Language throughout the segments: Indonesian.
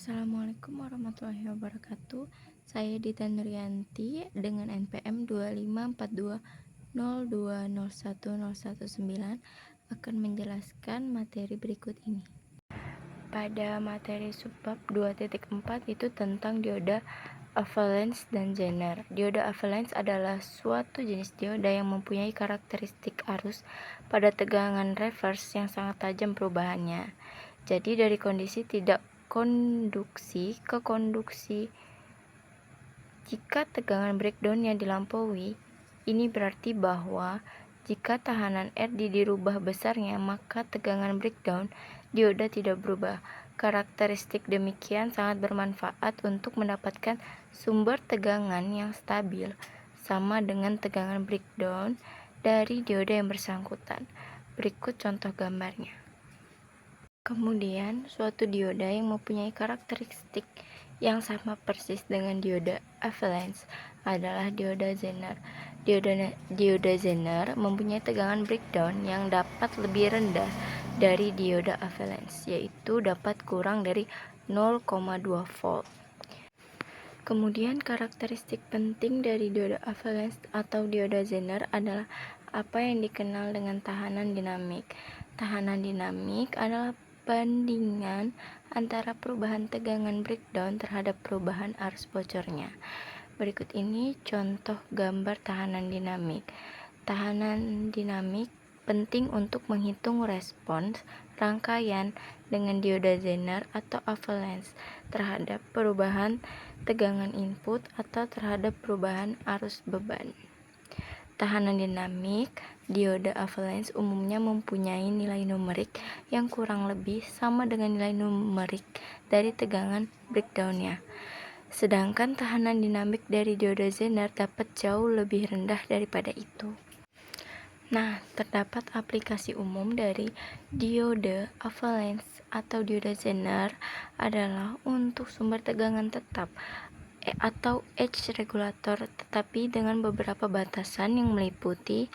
Assalamualaikum warahmatullahi wabarakatuh. Saya Dita Nuryanti dengan NPM 25420201019 akan menjelaskan materi berikut ini. Pada materi subbab 2.4 itu tentang dioda avalanche dan Zener. Dioda avalanche adalah suatu jenis dioda yang mempunyai karakteristik arus pada tegangan reverse yang sangat tajam perubahannya. Jadi dari kondisi tidak konduksi ke konduksi. Jika tegangan breakdown yang dilampaui, ini berarti bahwa jika tahanan R dirubah besarnya, maka tegangan breakdown dioda tidak berubah. Karakteristik demikian sangat bermanfaat untuk mendapatkan sumber tegangan yang stabil sama dengan tegangan breakdown dari dioda yang bersangkutan. Berikut contoh gambarnya. Kemudian, suatu dioda yang mempunyai karakteristik yang sama persis dengan dioda avalanche adalah dioda Zener. Dioda Zener mempunyai tegangan breakdown yang dapat lebih rendah dari dioda avalanche, yaitu dapat kurang dari 0,2 volt. Kemudian, karakteristik penting dari dioda avalanche atau dioda Zener adalah apa yang dikenal dengan tahanan dinamik. Tahanan dinamik adalah bandingan antara perubahan tegangan breakdown terhadap perubahan arus bocornya. Berikut ini contoh gambar tahanan dinamik. Tahanan dinamik penting untuk menghitung respons rangkaian dengan dioda Zener atau avalanche terhadap perubahan tegangan input atau terhadap perubahan arus beban. Tahanan dinamik dioda avalanche umumnya mempunyai nilai numerik yang kurang lebih sama dengan nilai numerik dari tegangan breakdown-nya. Sedangkan tahanan dinamik dari dioda Zener dapat jauh lebih rendah daripada itu. Nah, terdapat aplikasi umum dari dioda avalanche atau dioda Zener adalah untuk sumber tegangan tetap atau edge regulator, tetapi dengan beberapa batasan yang meliputi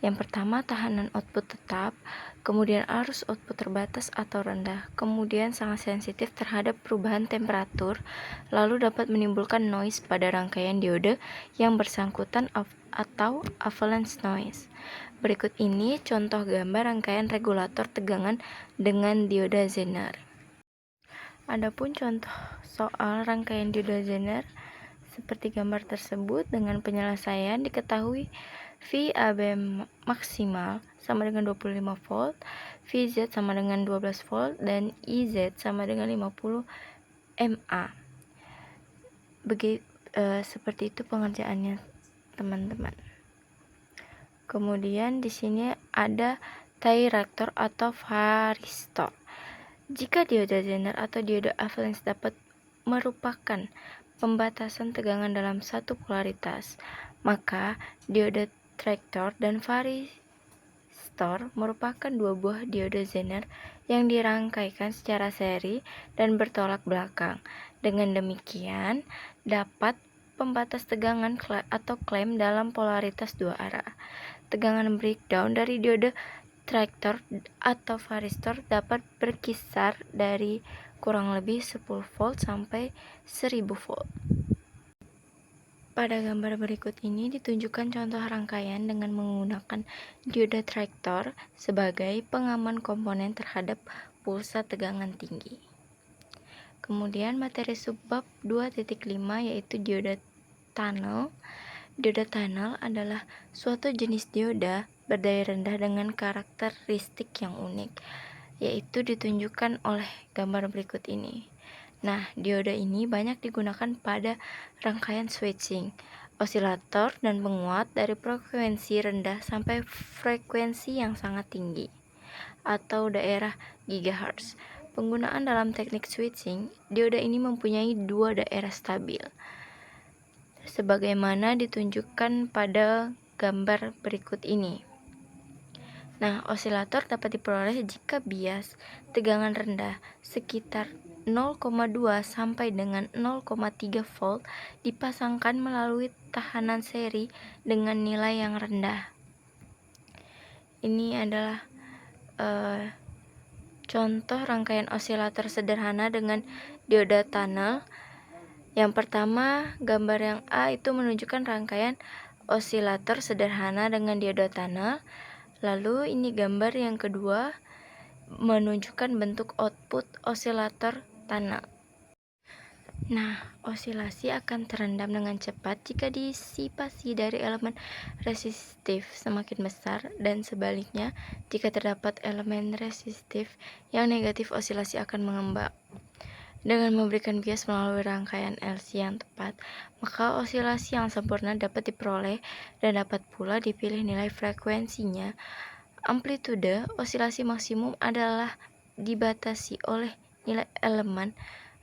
yang pertama tahanan output tetap, kemudian arus output terbatas atau rendah, kemudian sangat sensitif terhadap perubahan temperatur, lalu dapat menimbulkan noise pada rangkaian dioda yang bersangkutan atau avalanche noise. Berikut ini contoh gambar rangkaian regulator tegangan dengan dioda Zener. Adapun contoh soal rangkaian dioda Zener seperti gambar tersebut dengan penyelesaian diketahui VAB maksimal sama dengan 25 volt, VZ sama dengan 12 volt, dan IZ sama dengan 50 mA. Seperti itu pengerjaannya, teman-teman. Kemudian di sini ada thyristor atau varistor. Jika dioda Zener atau dioda avalanche dapat merupakan pembatasan tegangan dalam satu polaritas, maka dioda thyristor dan varistor merupakan dua buah dioda Zener yang dirangkaikan secara seri dan bertolak belakang. Dengan demikian, dapat pembatas tegangan atau klem dalam polaritas dua arah. Tegangan breakdown dari dioda thyristor atau varistor dapat berkisar dari kurang lebih 10 volt sampai 1000 volt. Pada gambar berikut ini ditunjukkan contoh rangkaian dengan menggunakan dioda thyristor sebagai pengaman komponen terhadap pulsa tegangan tinggi. Kemudian materi subbab 2.5 yaitu dioda tunnel. Dioda tunnel adalah suatu jenis dioda berdaya rendah dengan karakteristik yang unik, yaitu ditunjukkan oleh gambar berikut ini. Nah, dioda ini banyak digunakan pada rangkaian switching, osilator, dan penguat dari frekuensi rendah sampai frekuensi yang sangat tinggi, atau daerah gigahertz. Penggunaan dalam teknik switching, dioda ini mempunyai dua daerah stabil, sebagaimana ditunjukkan pada gambar berikut ini. Nah, osilator dapat diperoleh jika bias tegangan rendah sekitar 0,2 sampai dengan 0,3 volt dipasangkan melalui tahanan seri dengan nilai yang rendah. Ini adalah Contoh rangkaian osilator sederhana dengan dioda tunnel. Yang pertama, gambar yang A itu menunjukkan rangkaian osilator sederhana dengan dioda tunnel. Lalu ini gambar yang kedua menunjukkan bentuk output osilator tunnel. Nah, osilasi akan terendam dengan cepat jika disipasi dari elemen resistif semakin besar, dan sebaliknya, jika terdapat elemen resistif yang negatif, osilasi akan mengembang. Dengan memberikan bias melalui rangkaian LC yang tepat, maka osilasi yang sempurna dapat diperoleh dan dapat pula dipilih nilai frekuensinya. Amplitude osilasi maksimum adalah dibatasi oleh nilai elemen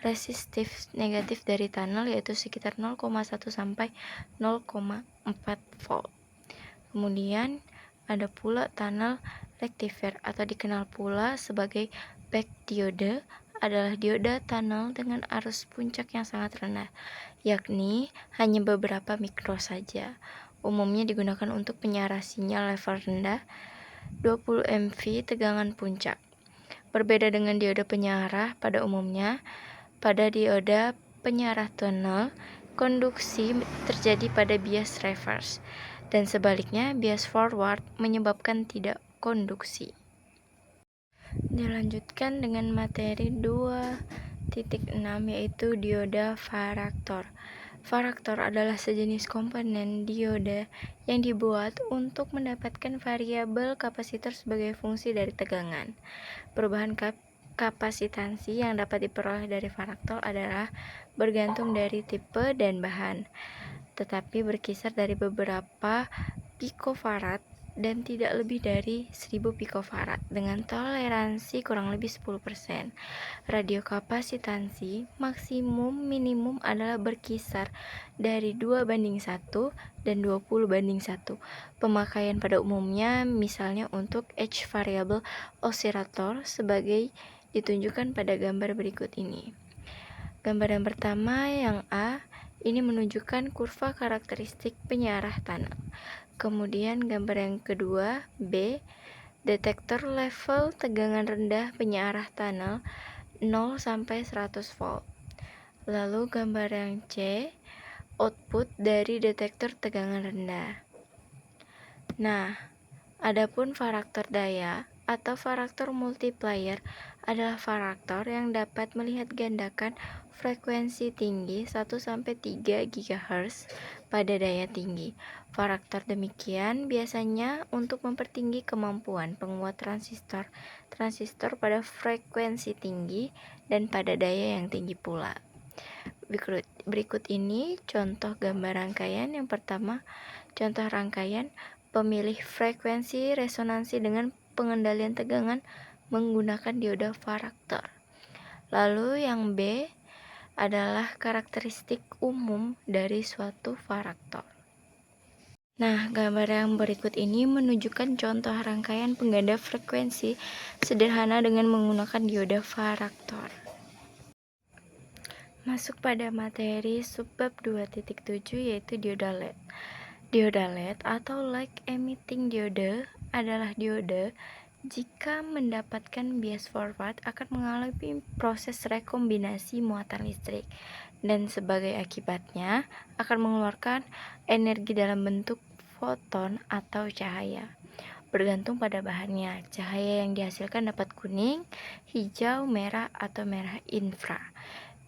resistif negatif dari tunnel, yaitu sekitar 0,1 sampai 0,4 volt. Kemudian ada pula tunnel rectifier atau dikenal pula sebagai back diode, adalah dioda tunnel dengan arus puncak yang sangat rendah, yakni hanya beberapa mikro saja. Umumnya digunakan untuk penyiaran sinyal level rendah 20 mV tegangan puncak. Berbeda dengan dioda penyiarah pada umumnya, pada dioda penyiarah tunnel, konduksi terjadi pada bias reverse, dan sebaliknya bias forward menyebabkan tidak konduksi. Dilanjutkan dengan materi 2.6, yaitu dioda varaktor. Varaktor adalah sejenis komponen dioda yang dibuat untuk mendapatkan variabel kapasitor sebagai fungsi dari tegangan. Perubahan kapasitansi yang dapat diperoleh dari varaktor adalah bergantung dari tipe dan bahan, tetapi berkisar dari beberapa pikofarad dan tidak lebih dari 1000 pikofarad dengan toleransi kurang lebih 10%. Radiokapasitansi maksimum minimum adalah berkisar dari 2:1 dan 20:1. Pemakaian pada umumnya misalnya untuk H variable osilator sebagai ditunjukkan pada gambar berikut ini. Gambar yang pertama yang A ini menunjukkan kurva karakteristik penyiarah tunnel. Kemudian gambar yang kedua B, detektor level tegangan rendah penyiarah tunnel 0 sampai 100 volt. Lalu gambar yang C, output dari detektor tegangan rendah. Nah, adapun varaktor daya atau varaktor multiplier adalah varaktor yang dapat melihat gandakan frekuensi tinggi 1 sampai 3 GHz pada daya tinggi. Varaktor demikian biasanya untuk mempertinggi kemampuan penguat transistor pada frekuensi tinggi dan pada daya yang tinggi pula. Berikut ini contoh gambar rangkaian. Yang pertama, contoh rangkaian pemilih frekuensi resonansi dengan pengendalian tegangan menggunakan dioda varaktor. Lalu yang B adalah karakteristik umum dari suatu varaktor. Nah, gambar yang berikut ini menunjukkan contoh rangkaian pengganda frekuensi sederhana dengan menggunakan dioda varaktor. Masuk pada materi subbab 2.7, yaitu dioda LED. Dioda LED atau light emitting diode adalah diode jika mendapatkan bias forward akan mengalami proses rekombinasi muatan listrik, dan sebagai akibatnya akan mengeluarkan energi dalam bentuk foton atau cahaya. Bergantung pada bahannya, cahaya yang dihasilkan dapat kuning, hijau, merah, atau merah infra.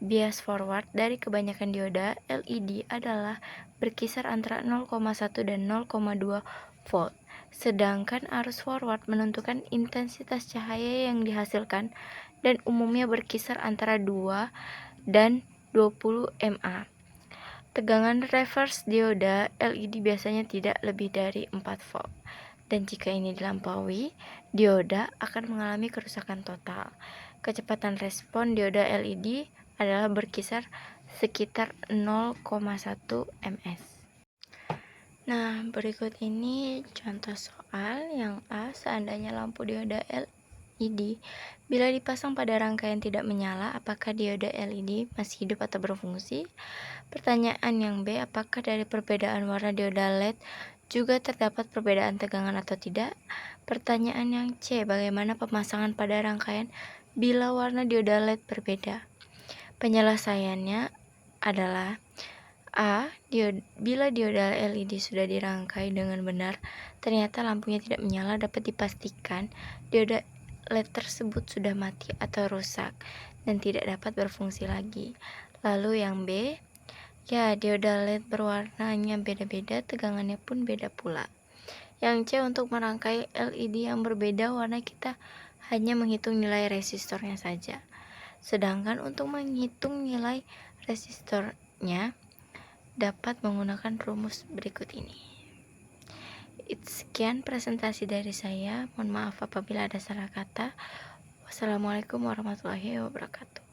Bias forward dari kebanyakan dioda LED adalah berkisar antara 0,1 dan 0,2 volt. Sedangkan arus forward menentukan intensitas cahaya yang dihasilkan dan umumnya berkisar antara 2 dan 20 mA. Tegangan reverse dioda LED biasanya tidak lebih dari 4 volt. Dan jika ini dilampaui, dioda akan mengalami kerusakan total. Kecepatan respon dioda LED adalah berkisar sekitar 0,1 ms. Nah, berikut ini contoh soal yang A. Seandainya lampu dioda LED bila dipasang pada rangkaian tidak menyala, apakah dioda LED masih hidup atau berfungsi? Pertanyaan yang B. Apakah dari perbedaan warna dioda LED juga terdapat perbedaan tegangan atau tidak? Pertanyaan yang C. Bagaimana pemasangan pada rangkaian bila warna dioda LED berbeda? Penyelesaiannya adalah A. Bila dioda LED sudah dirangkai dengan benar, ternyata lampunya tidak menyala, dapat dipastikan dioda LED tersebut sudah mati atau rusak dan tidak dapat berfungsi lagi. Lalu yang B, ya, dioda LED berwarnanya beda-beda, tegangannya pun beda pula. Yang C, untuk merangkai LED yang berbeda warna kita hanya menghitung nilai resistornya saja. Sedangkan untuk menghitung nilai resistornya dapat menggunakan rumus berikut ini. Sekian presentasi dari saya. Mohon maaf apabila ada salah kata. Wassalamualaikum warahmatullahi wabarakatuh.